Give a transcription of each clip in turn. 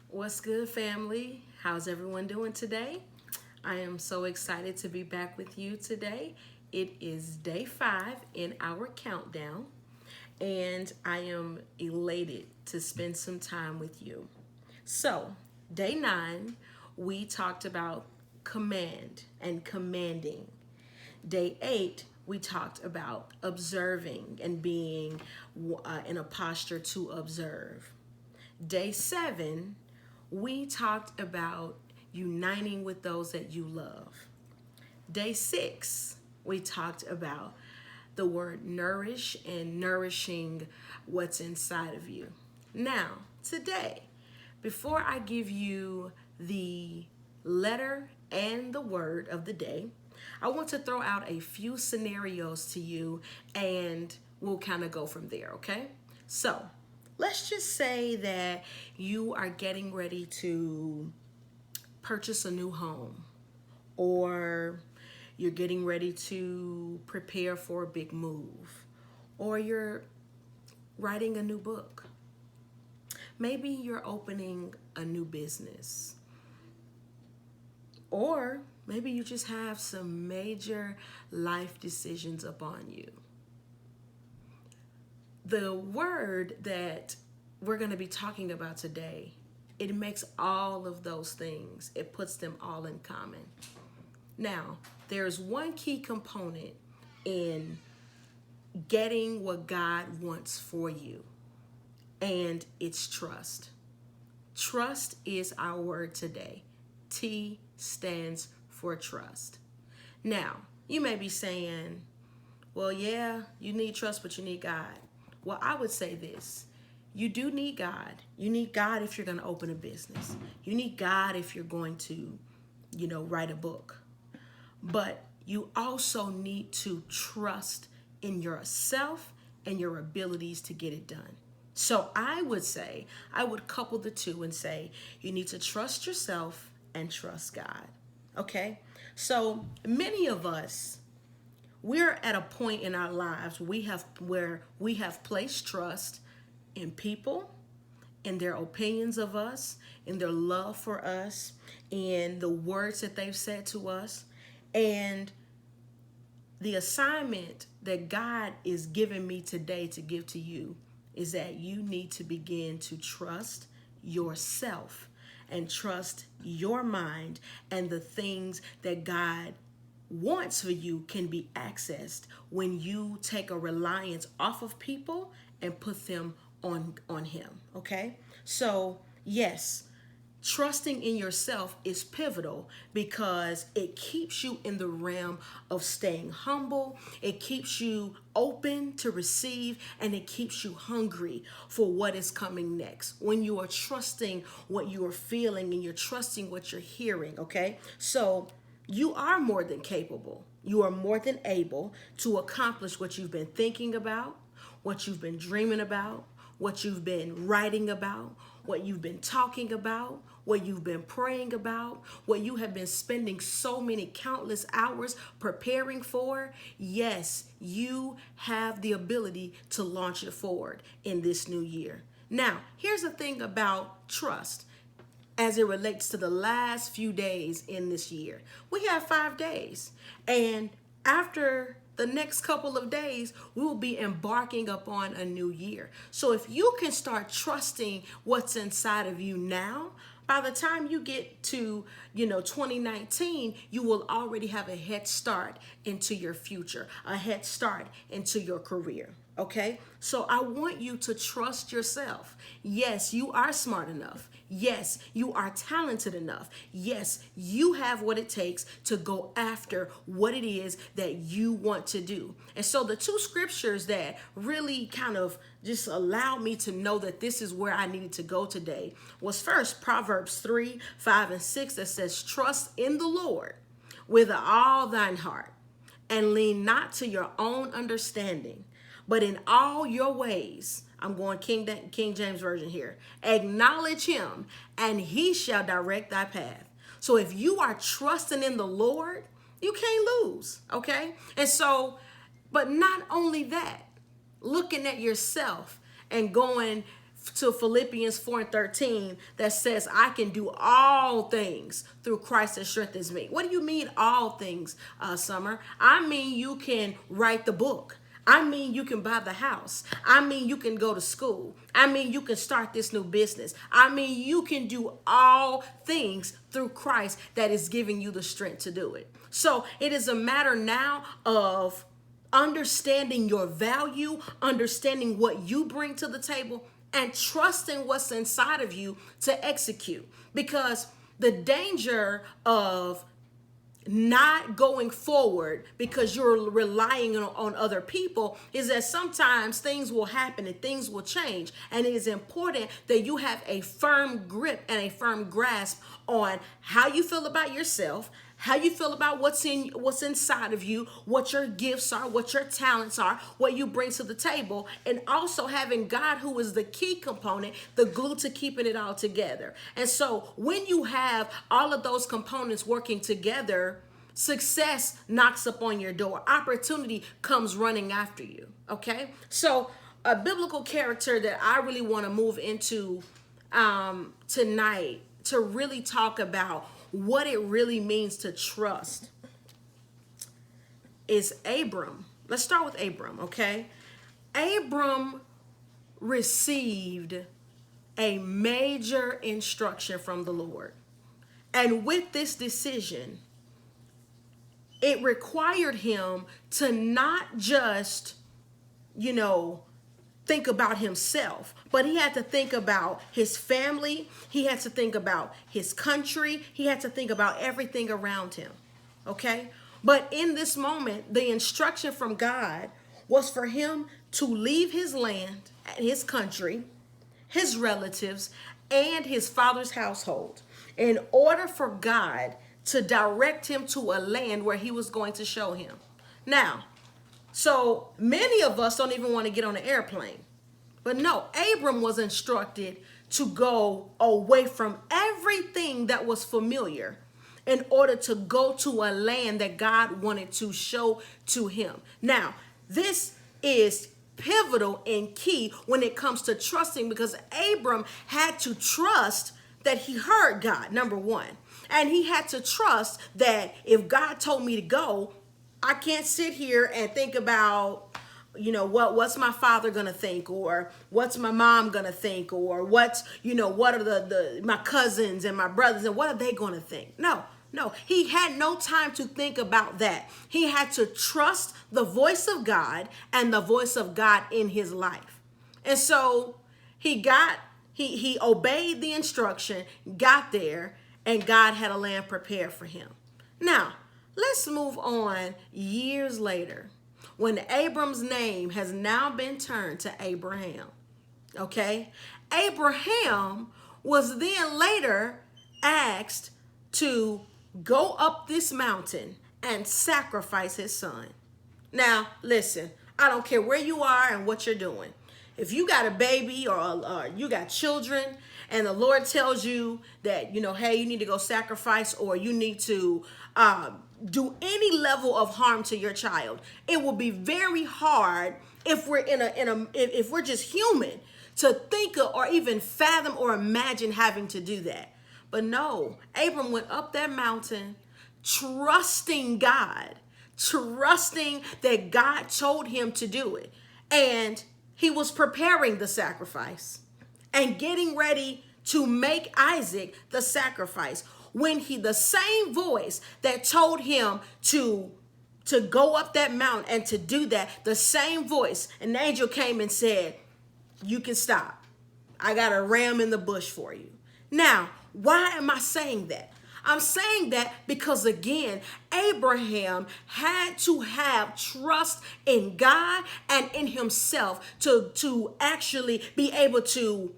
What's good, family? How's everyone doing today? I am so excited to be back with you today. It is day 5 in our countdown, and I am elated to spend some time with you. So, day 9, we talked about command and commanding. Day 8, we talked about observing and being in a posture to observe. Day 7, we talked about uniting with those that you love. Day 6, we talked about the word nourish and nourishing what's inside of you. Now, today, before I give you the letter and the word of the day, I want to throw out a few scenarios to you and we'll kind of go from there, okay? So, let's just say that you are getting ready to purchase a new home, or you're getting ready to prepare for a big move, or you're writing a new book. Maybe you're opening a new business, or maybe you just have some major life decisions upon you. The word that we're going to be talking about today, it makes all of those things, it puts them all in common. Now, there's one key component in getting what God wants for you, and it's trust. Trust is our word today. T stands for trust. Now, you may be saying, well, yeah, you need trust, but you need God. Well, I would say this. You do need God. You need God if you're going to open a business. You need God if you're going to, write a book. But you also need to trust in yourself and your abilities to get it done. So I would couple the two and say, you need to trust yourself and trust God. Okay? So many of us, we're at a point in our lives where we have placed trust in people, in their opinions of us, in their love for us, in the words that they've said to us. And the assignment that God is giving me today to give to you is that you need to begin to trust yourself and trust your mind, and the things that God wants for you can be accessed when you take a reliance off of people and put them on him. Okay? So, yes, trusting in yourself is pivotal because it keeps you in the realm of staying humble. It keeps you open to receive, and it keeps you hungry for what is coming next. When you are trusting what you are feeling and you're trusting what you're hearing, okay? So you are more than capable. You are more than able to accomplish what you've been thinking about, what you've been dreaming about, what you've been writing about, what you've been talking about, what you've been praying about, what you have been spending so many countless hours preparing for. Yes, you have the ability to launch it forward in this new year. Now, here's the thing about trust as it relates to the last few days in this year. We have 5 days, and after the next couple of days, we will be embarking upon a new year. So if you can start trusting what's inside of you now, by the time you get to 2019, you will already have a head start into your future, a head start into your career. Okay, so I want you to trust yourself. Yes, you are smart enough. Yes, you are talented enough. Yes, you have what it takes to go after what it is that you want to do. And so the two scriptures that really kind of just allowed me to know that this is where I needed to go today was first Proverbs 3, 5, and 6 that says, trust in the Lord with all thine heart and lean not to your own understanding, but in all your ways, I'm going King James Version here, acknowledge him and he shall direct thy path. So if you are trusting in the Lord, you can't lose, okay? And so, but not only that, looking at yourself and going to Philippians 4:13 that says, I can do all things through Christ that strengthens me. What do you mean all things, Summer? I mean, you can write the book. I mean, you can buy the house. I mean, you can go to school. I mean, you can start this new business. I mean, you can do all things through Christ that is giving you the strength to do it. So it is a matter now of understanding your value, understanding what you bring to the table, and trusting what's inside of you to execute. Because the danger of not going forward because you're relying on other people is that sometimes things will happen and things will change. And it is important that you have a firm grip and a firm grasp on how you feel about yourself, how you feel about what's inside of you, what your gifts are, what your talents are, what you bring to the table, and also having God, who is the key component, the glue to keeping it all together. And so when you have all of those components working together, success knocks up on your door. Opportunity comes running after you. Okay? So a biblical character that I really want to move into tonight to really talk about what it really means to trust is Abram. Let's start with Abram, okay? Abram received a major instruction from the Lord. And with this decision, it required him to not just, think about himself, but he had to think about his family. He had to think about his country. He had to think about everything around him. Okay? But in this moment, the instruction from God was for him to leave his land, his country, his relatives, and his father's household in order for God to direct him to a land where he was going to show him. Now, so many of us don't even want to get on an airplane. But no, Abram was instructed to go away from everything that was familiar in order to go to a land that God wanted to show to him. Now, this is pivotal and key when it comes to trusting, because Abram had to trust that he heard God, number one. And he had to trust that if God told me to go, I can't sit here and think about, what's my father gonna think, or what's my mom gonna think, or what are my cousins and my brothers and what are they gonna think? No, he had no time to think about that. He had to trust the voice of God and the voice of God in his life. And so he obeyed the instruction, got there, and God had a land prepared for him. Now, let's move on years later, when Abram's name has now been turned to Abraham. Okay? Abraham was then later asked to go up this mountain and sacrifice his son. Now, listen, I don't care where you are and what you're doing. If you got a baby or you got children and the Lord tells you that, hey, you need to go sacrifice, or you need to do any level of harm to your child, it will be very hard if we're if we're just human to think of or even fathom or imagine having to do that. But no, Abram went up that mountain trusting God, trusting that God told him to do it. And he was preparing the sacrifice and getting ready to make Isaac the sacrifice, when the same voice that told him to go up that mountain and to do that, the same voice, an angel came and said, you can stop. I got a ram in the bush for you. Now, why am I saying that? I'm saying that because, again, Abraham had to have trust in God and in himself to actually be able to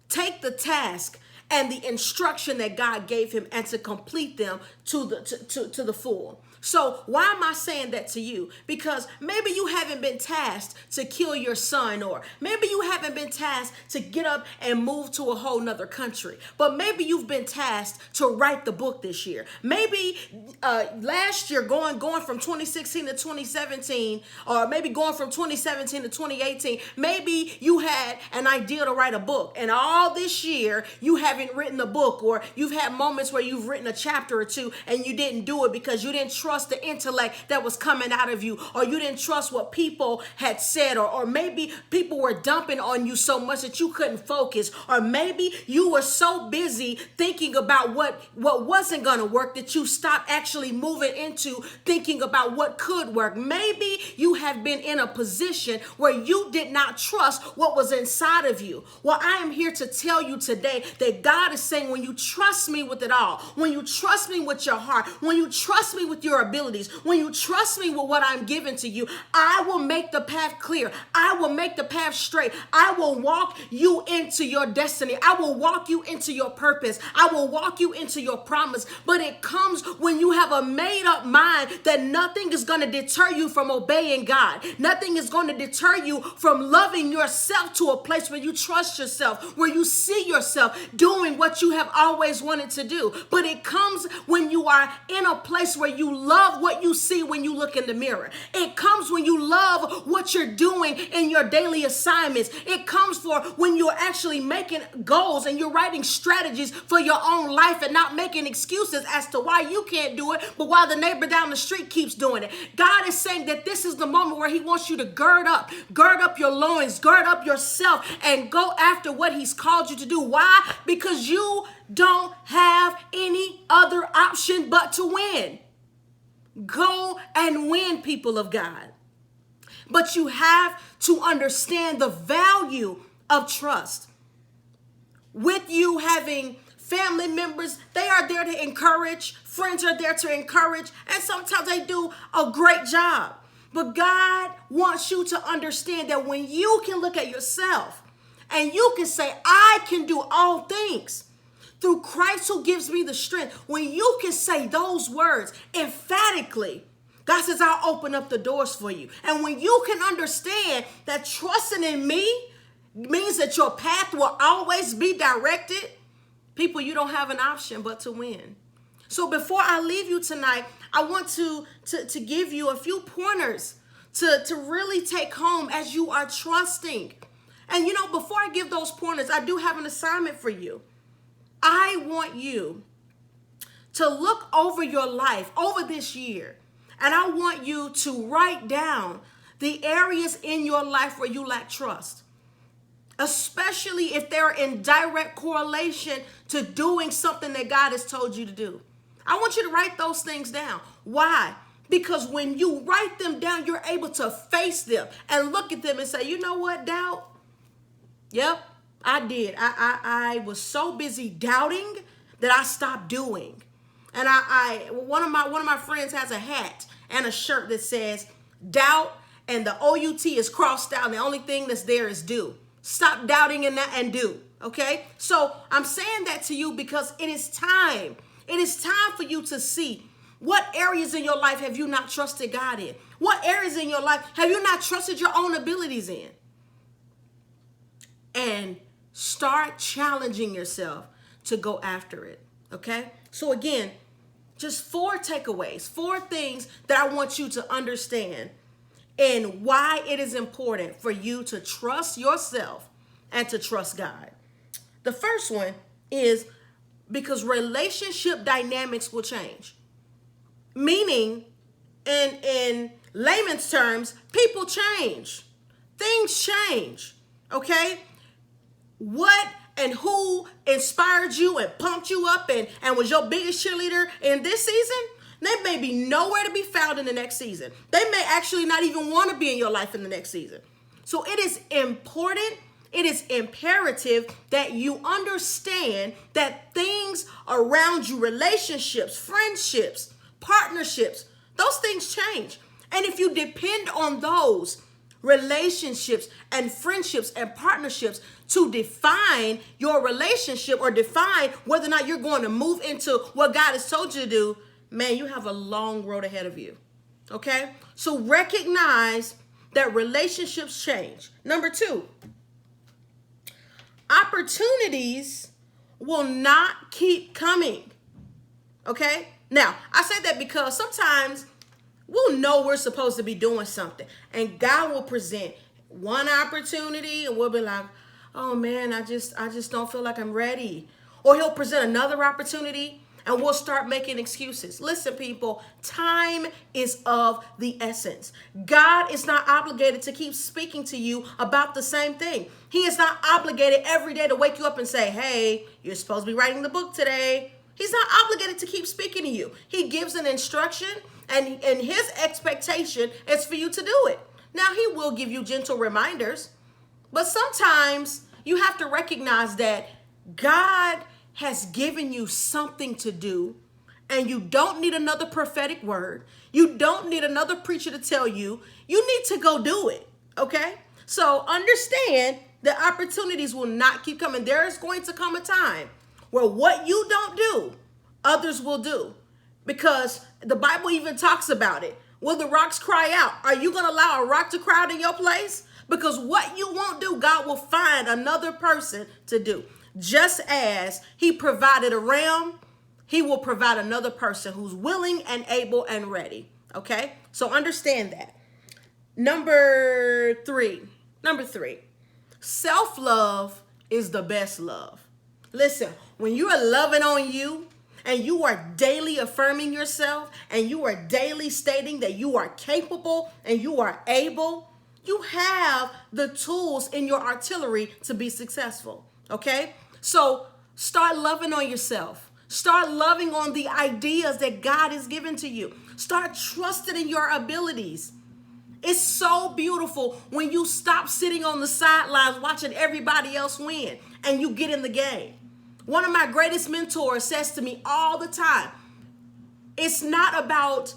take the task and the instruction that God gave him and to complete them to the full. So why am I saying that to you? Because maybe you haven't been tasked to kill your son, or maybe you haven't been tasked to get up and move to a whole nother country, but maybe you've been tasked to write the book this year. Maybe last year, going from 2016 to 2017, or maybe going from 2017 to 2018, maybe you had an idea to write a book, and all this year you haven't written a book, or you've had moments where you've written a chapter or two and you didn't do it because you didn't trust the intellect that was coming out of you, or you didn't trust what people had said, or maybe people were dumping on you so much that you couldn't focus, or maybe you were so busy thinking about what wasn't going to work that you stopped actually moving into thinking about what could work. Maybe you have been in a position where you did not trust what was inside of you. Well, I am here to tell you today that God is saying, when you trust me with it all, when you trust me with your heart, when you trust me with your abilities, when you trust me with what I'm giving to you, I will make the path clear. I will make the path straight. I will walk you into your destiny. I will walk you into your purpose. I will walk you into your promise. But it comes when you have a made up mind that nothing is going to deter you from obeying God. Nothing is going to deter you from loving yourself to a place where you trust yourself, where you see yourself doing what you have always wanted to do. But it comes when you are in a place where you love what you see when you look in the mirror. It comes when you love what you're doing in your daily assignments. It comes for when you're actually making goals and you're writing strategies for your own life and not making excuses as to why you can't do it, but why the neighbor down the street keeps doing it. God is saying that this is the moment where he wants you to gird up your loins, gird up yourself, and go after what he's called you to do. Why? Because you don't have any other option but to win. Go and win, people of God. But you have to understand the value of trust. With you having family members, they are there to encourage. Friends are there to encourage. And sometimes they do a great job. But God wants you to understand that when you can look at yourself and you can say, I can do all things through Christ who gives me the strength. When you can say those words emphatically, God says, I'll open up the doors for you. And when you can understand that trusting in me means that your path will always be directed, people, you don't have an option but to win. So before I leave you tonight, I want to give you a few pointers to really take home as you are trusting. And before I give those pointers, I do have an assignment for you. I want you to look over your life over this year, and I want you to write down the areas in your life where you lack trust, especially if they're in direct correlation to doing something that God has told you to do. I want you to write those things down. Why? Because when you write them down, you're able to face them and look at them and say, you know what, doubt? Yep, I did. I was so busy doubting that I stopped doing. And one of my friends has a hat and a shirt that says doubt, and the O-U-T is crossed out. And the only thing that's there is do. Stop doubting and do. Okay? So I'm saying that to you because it is time. It is time for you to see what areas in your life have you not trusted God in? What areas in your life have you not trusted your own abilities in? And start challenging yourself to go after it. Okay? So again, just 4 takeaways, 4 things that I want you to understand and why it is important for you to trust yourself and to trust God. The first one is because relationship dynamics will change. Meaning, in layman's terms, people change. Things change. Okay? What and who inspired you and pumped you up and was your biggest cheerleader in this season, they may be nowhere to be found in the next season. They may actually not even want to be in your life in the next season. So it is important, it is imperative that you understand that things around you, relationships, friendships, partnerships, those things change. And if you depend on those relationships and friendships and partnerships to define your relationship or define whether or not you're going to move into what God has told you to do, man, you have a long road ahead of you. Okay? So recognize that relationships change. Number 2, opportunities will not keep coming. Okay? Now, I say that because sometimes we'll know we're supposed to be doing something, and God will present one opportunity and we'll be like, oh man, I just don't feel like I'm ready. Or he'll present another opportunity and we'll start making excuses. Listen, people, time is of the essence. God is not obligated to keep speaking to you about the same thing. He is not obligated every day to wake you up and say, hey, you're supposed to be writing the book today. He's not obligated to keep speaking to you. He gives an instruction, and his expectation is for you to do it. Now, he will give you gentle reminders, but sometimes you have to recognize that God has given you something to do, and you don't need another prophetic word. You don't need another preacher to tell you. You need to go do it, okay? So understand that opportunities will not keep coming. There is going to come a time where what you don't do, others will do. Because the Bible even talks about it. Will the rocks cry out? Are you going to allow a rock to cry out in your place? Because what you won't do, God will find another person to do. Just as he provided a ram, he will provide another person who's willing and able and ready. Okay? So understand that. Number three, self-love is the best love. Listen, when you are loving on you and you are daily affirming yourself and you are daily stating that you are capable and you are able, you have the tools in your artillery to be successful. Okay? So start loving on yourself. Start loving on the ideas that God has given to you. Start trusting in your abilities. It's so beautiful when you stop sitting on the sidelines watching everybody else win and you get in the game. One of my greatest mentors says to me all the time, it's not about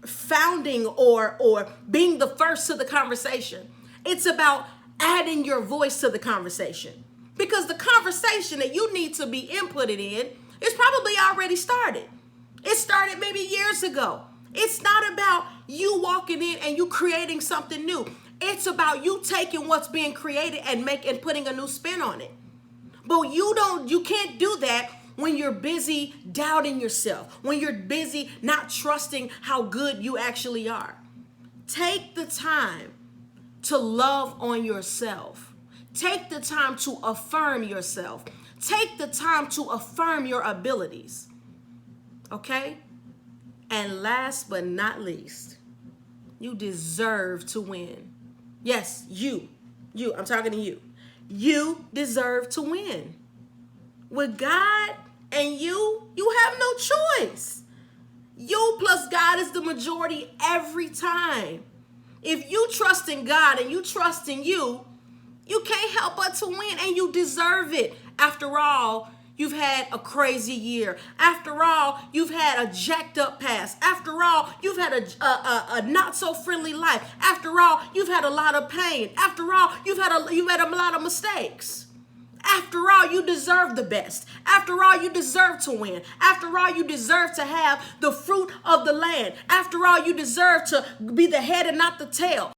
founding or being the first to the conversation. It's about adding your voice to the conversation. Because the conversation that you need to be inputted in is probably already started. It started maybe years ago. It's not about you walking in and you creating something new. It's about you taking what's being created and putting a new spin on it. But you can't do that when you're busy doubting yourself, when you're busy not trusting how good you actually are. Take the time to love on yourself. Take the time to affirm yourself. Take the time to affirm your abilities. Okay? And last but not least, you deserve to win. Yes, you, I'm talking to you. You deserve to win. With God and you have no choice. You plus God is the majority every time. If you trust in God and you trust in you, you can't help but to win, and you deserve it. After all, you've had a crazy year. After all, you've had a jacked up past. After all, you've had a not so friendly life. After all, you've had a lot of pain. After all, you've had a lot of mistakes. After all, you deserve the best. After all, you deserve to win. After all, you deserve to have the fruit of the land. After all, you deserve to be the head and not the tail.